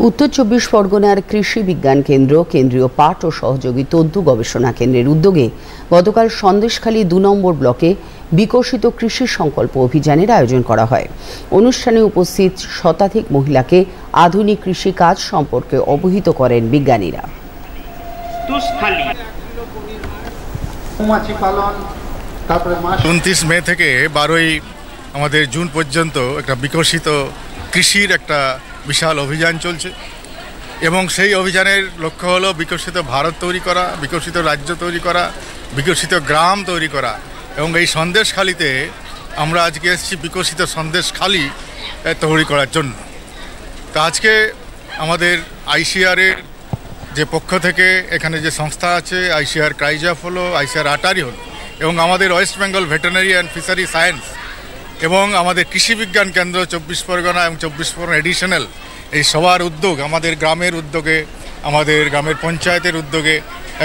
উত্তর চব্বিশ পরগনার কৃষি বিজ্ঞান কেন্দ্র, কেন্দ্রীয় পাট ও সহযোগী তন্তু গবেষণা কেন্দ্রের উদ্যোগে গতকাল সন্দেশখালী ২ নম্বর ব্লকে বিকশিত কৃষি সংকল্প অভিযানের আয়োজন করা হয়। অনুষ্ঠানে উপস্থিত শতাধিক মহিলাকে আধুনিক কৃষি কাজ সম্পর্কে অবহিত করেন বিজ্ঞানীরা। 29 মে থেকে 12ই আমাদের জুন পর্যন্ত একটা বিকশিত কৃষির একটা বিশাল অভিযান চলছে এবং সেই অভিযানের লক্ষ্য হলো বিকশিত ভারত তৈরি করা, বিকশিত রাজ্য তৈরি করা, বিকশিত গ্রাম তৈরি করা। এবং এই সন্দেশখালীতে আমরা আজকে এসেছি বিকশিত সন্দেশখালী তৈরি করার জন্য। তো আজকে আমাদের আইসিআরের যে পক্ষ থেকে এখানে যে সংস্থা আছে, আইসিআর ক্রাইজাফ হলো, আইসিআর আটারি হলো, এবং আমাদের West Bengal veterinary and fishery science এবং আমাদের কৃষি বিজ্ঞান কেন্দ্র 24 পরগনা এবং 24 পরগনা এডিশনাল, এই সবার উদ্যোগ, আমাদের গ্রামের উদ্যোগে, আমাদের গ্রামের পঞ্চায়েতের উদ্যোগে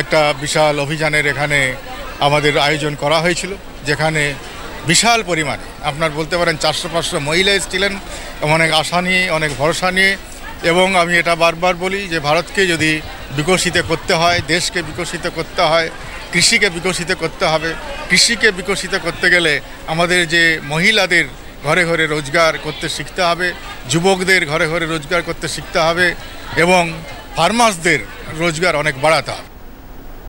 একটা বিশাল অভিযানের এখানে আমাদের আয়োজন করা হয়েছিল, যেখানে বিশাল পরিমাণে আপনার বলতে পারেন 400-500 মহিলা এসেছিলেন, অনেক আশা নিয়ে, অনেক ভরসা নিয়ে। এবং আমি এটা বারবার বলি যে ভারতকে যদি বিকশিত করতে হয়, দেশকে বিকশিত করতে হয়, কৃষিকে বিকশিত করতে হবে। কৃষিকে বিকশিত করতে গেলে আমাদের যে মহিলাদের ঘরে ঘরে রোজগার করতে শিখতে হবে, যুবকদের ঘরে ঘরে রোজগার করতে শিখতে হবে এবং ফার্মার্সদের রোজগার অনেক বাড়াতে হবে।